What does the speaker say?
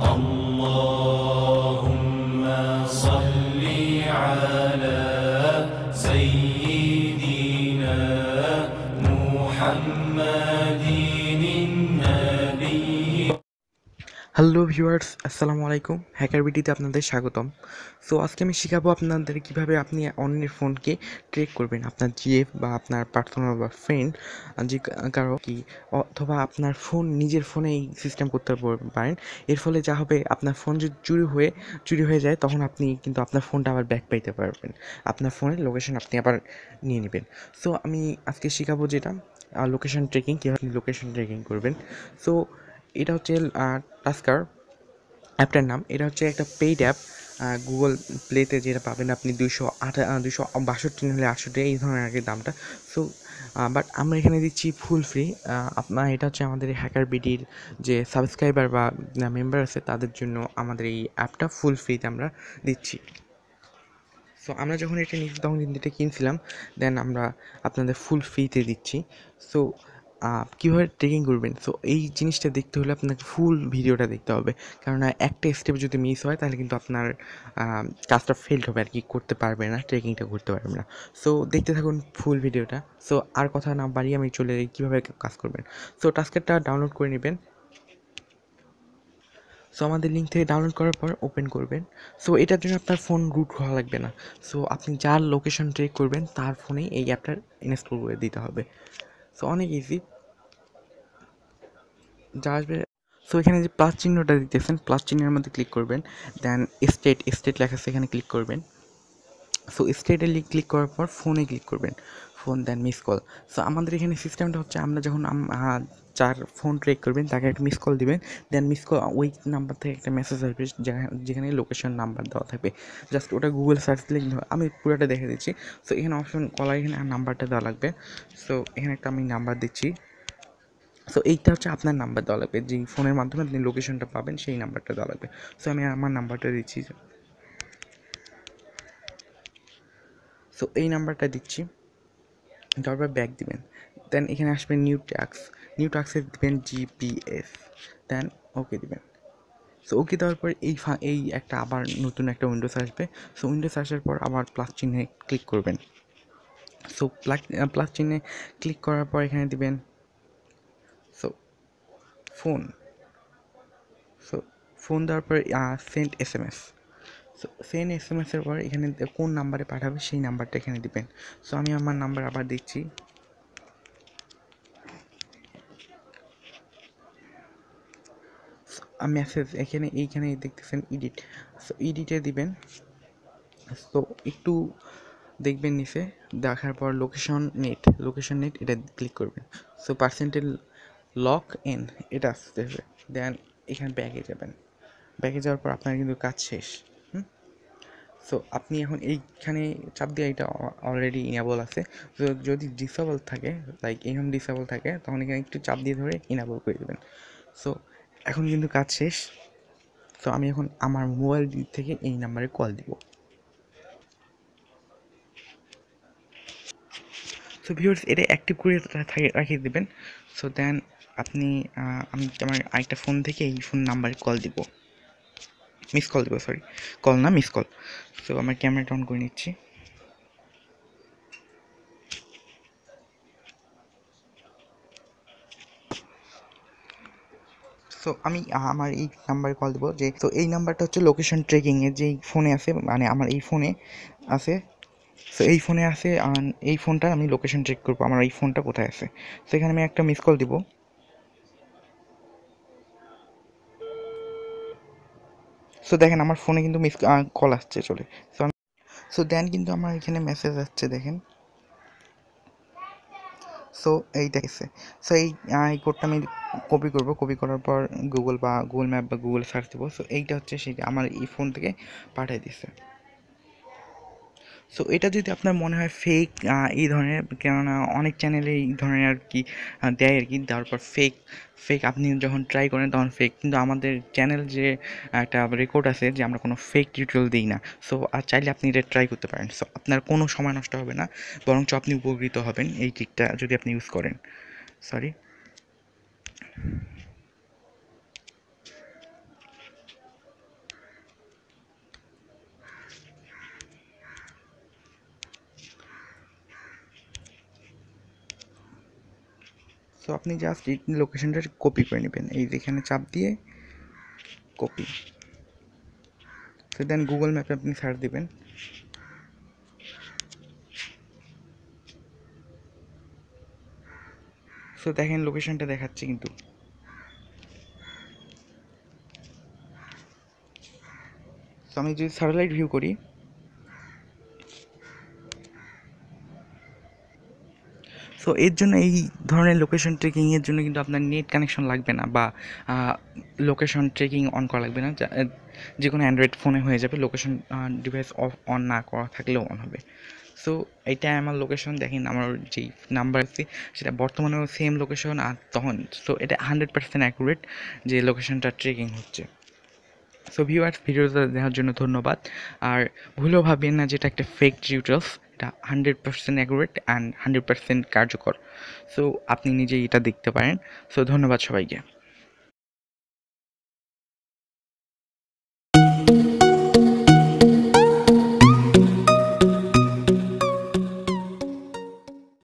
اللهم صل على سيدنا محمد النبي। Hello viewers, আসসালামু আলাইকুম। Hacker ভিডিওতে আপনাদের স্বাগতম। সো আজকে আমি শেখাবো আপনাদের কিভাবে আপনি অন্যের ফোনকে ট্র্যাক করবেন, আপনার জিএফ বা আপনার পার্টনার বা ফ্রেন্ড যে কারো কি, অথবা আপনার ফোন নিজের ফোনে এই সিস্টেম করতে পারেন। এর ফলে যা হবে, আপনার ফোন যদি চুরি হয়ে যায়, তখন আপনি কিন্তু আপনার ফোনটা আবার ব্যাক পাইতে পারবেন, আপনার ফোনের লোকেশন আপনি আবার নিয়ে নেবেন। সো আমি আজকে শেখাবো যেটা লোকেশন ট্র্যাকিং, কীভাবে আপনি লোকেশন ট্র্যাকিং করবেন। সো এটা হচ্ছে টাস্কার অ্যাপটার নাম। এটা হচ্ছে একটা পেইড অ্যাপ। গুগল প্লেতে যেটা পাবেন আপনি 262 হলে 800 এই ধরনের আর কি দামটা। সো বাট আমরা এখানে দিচ্ছি ফুল ফ্রি। আপনার এটা হচ্ছে আমাদের হ্যাকার বিডির যে সাবস্ক্রাইবার বা মেম্বার আছে তাদের জন্য আমাদের এই অ্যাপটা ফুল ফ্রিতে আমরা দিচ্ছি। সো আমরা যখন এটা নিচ্ছি তখন কিন্তু এটা কিনছিলাম, দেন আমরা আপনাদের ফুল ফ্রিতে দিচ্ছি। সো কীভাবে ট্রেকিং করবেন, সো এই জিনিসটা দেখতে হলে আপনাকে ফুল ভিডিওটা দেখতে হবে, কারণ একটা স্টেপ যদি মিস হয় তাহলে কিন্তু আপনার কাজটা ফেল্ড হবে আর কি, করতে পারবে না, ট্রেকিংটা করতে পারবে না। সো দেখতে থাকুন ফুল ভিডিওটা। সো আর কথা না বাড়িয়ে আমি চলে যাই কীভাবে কাজ করবেন। সো টাস্কারটা ডাউনলোড করে নেবেন। সো আমাদের লিঙ্ক থেকে ডাউনলোড করার পর ওপেন করবেন। সো এটার জন্য আপনার ফোন রুট হওয়া লাগবে না। সো আপনি যার লোকেশন ট্রেক করবেন তার ফোনেই এই অ্যাপটা ইনস্টল করে দিতে হবে। সো অনেক ইজি, যা আসবে। সো এখানে যে প্লাস চিহ্নটা দিতেছেন, প্লাস চিহ্নের মধ্যে ক্লিক করবেন। দেন স্টেট লেখা আছে, এখানে ক্লিক করবেন। সো স্টেটে ক্লিক করার পর ফোনে ক্লিক করবেন, ফোন দেন মিস কল। সো আমাদের এখানে সিস্টেমটা হচ্ছে, আমরা যখন যার ফোন ট্রেক করবেন তাকে একটা মিস কল দিবেন। দেন মিস কল ওই নাম্বার থেকে একটা মেসেজ আসবে যেখানে লোকেশন নাম্বার দেওয়া থাকবে। জাস্ট ওটা গুগল সার্চ দিলে কিন্তু আমি পুরোটা দেখে দিচ্ছি। সো এখানে অপশন কলার, এখানে নাম্বারটা দেওয়া লাগবে। সো এখানে একটা আমি নাম্বার দিচ্ছি। সো এইটা হচ্ছে আপনার নাম্বার দেওয়া লাগবে, যেই ফোনের মাধ্যমে আপনি লোকেশনটা পাবেন সেই নাম্বারটা দেওয়া লাগবে। সো আমি আমার নাম্বারটা দিচ্ছি। সো এই নাম্বারটা দিচ্ছি, তারপর ব্যাক দিবেন। দেন এখানে আসবেন নিউ টাস্কে দিবেন জিপিএস, দেন ওকে দিবেন। সো ওকে দেওয়ার পর এই একটা আবার নতুন একটা উইন্ডোজ আসবে। সো উইন্ডোজ আসার পর আবার প্লাস চিহ্নে ক্লিক করবেন। সো প্লাস চিহ্নে ক্লিক করার পর এখানে দিবেন সো ফোন। সো ফোন দেওয়ার পর সেন্ড SMS। সো সেন্ড SMS-এর পর এখানে কোন নাম্বারে পাঠাবে সেই নাম্বারটা এখানে দিবেন। সো আমি আমার নাম্বার আবার দিচ্ছি। মেসেজ এইখানে দেখতেছেন এডিট। সো এডিটে দিবেন। সো একটু দেখবেন নিচে, দেখার পর লোকেশন নেট এটা ক্লিক করবেন। সো পার্সেন্টেজ লক ইন এটা আসতে হবে। দেন এখানে ব্যাগে যাবেন। ব্যাগে যাওয়ার পর আপনার কিন্তু কাজ শেষ। সো আপনি এখন এইখানে চাপ দিয়ে, এটা অলরেডি ইনেবল আছে। তো যদি ডিসেবল থাকে, লাইক এরকম ডিসেবল থাকে, তখন এখানে একটু চাপ দিয়ে ধরে ইনেবল করে দেবেন। সো এখন কিন্তু কাজ শেষ। সো আমি এখন আমার মোবাইল থেকে এই নাম্বারে কল দিব। সো ভিউয়ার্স, এটা অ্যাক্টিভ করে রাখিয়ে দেবেন। সো দেন আপনি আমি আমার আরেকটা ফোন থেকে এই ফোন নাম্বারে কল দিব, মিস কল দেবো, সরি, কল না, মিস কল। সো আমার ক্যামেরাটা অন করে নিচ্ছি। সো আমি আমার এই নাম্বারে কল দেবো, যে তো এই নাম্বারটা হচ্ছে লোকেশন ট্রেকিংয়ের, যেই ফোনে আছে, মানে আমার এই ফোনে আছে। সো এই ফোনে আছে, এই ফোনটা আমি লোকেশন চেক করবো আমার এই ফোনটা কোথায় আছে। সো এখানে আমি একটা মিস কল দিব। সো দেখেন আমার ফোনে কিন্তু কল আসছে চলে। সো দেন কিন্তু আমার এখানে মেসেজ আসছে, দেখেন। সো এই দেখেছে। সো এই কোডটা আমি কপি করার পর গুগল ম্যাপ বা গুগল সার্চ দেবো। সো এইটা হচ্ছে সেটা আমার এই ফোন থেকে পাঠিয়ে দিচ্ছে। সো এটা যদি আপনার মনে হয় ফেক, এই ধরনের, কেননা অনেক চ্যানেলে এই ধরনের আর কি দেয় আর কি, তারপর ফেক আপনি যখন ট্রাই করেন তখন ফেক, কিন্তু আমাদের চ্যানেল যে একটা রেকর্ড আছে যে আমরা কোনো ফেক টিউটোরিয়াল দিই না। সো আর চাইলে আপনি এটা ট্রাই করতে পারেন। সো আপনার কোনো সময় নষ্ট হবে না, বরঞ্চ আপনি উপকৃত হবেন এই ট্রিকটা যদি আপনি ইউজ করেন। সরি। সো আপনি জাস্ট এই লোকেশনটা কপি করে নেবেন, এই যেখানে চাপ দিয়ে কপি। সো দেন গুগল ম্যাপে আপনি সার্চ দিবেন। সো দেখেন লোকেশনটা দেখাচ্ছে কিন্তু। সো আমি যদি স্যাটেলাইট ভিউ করি, সো এর জন্য এই ধরনের লোকেশন ট্রেকিংয়ের জন্য কিন্তু আপনার নেট কানেকশন লাগবে না, বা লোকেশন ট্রেকিং অন করা লাগবে না। যে কোনো অ্যান্ড্রয়েড ফোনে হয়ে যাবে, লোকেশন ডিভাইস অন না করা থাকলেও অন হবে। সো এইটা আমার লোকেশন, দেখেন আমার যেই নাম্বার আছে সেটা বর্তমানেও সেম লোকেশন আর তখন। সো এটা 100% অ্যাকুরেট যে লোকেশনটা ট্রেকিং হচ্ছে। সো ভিউয়ার্স, ভিডিওটা দেখার জন্য ধন্যবাদ। আর ভুলেও ভাবেন না যেটা একটা ফেক টিউটোরিয়ালস, এটা 100% অ্যাকুরেট অ্যান্ড 100% কার্যকর। সো আপনি নিজেই এটা দেখতে পারেন। সো ধন্যবাদ সবাইকে।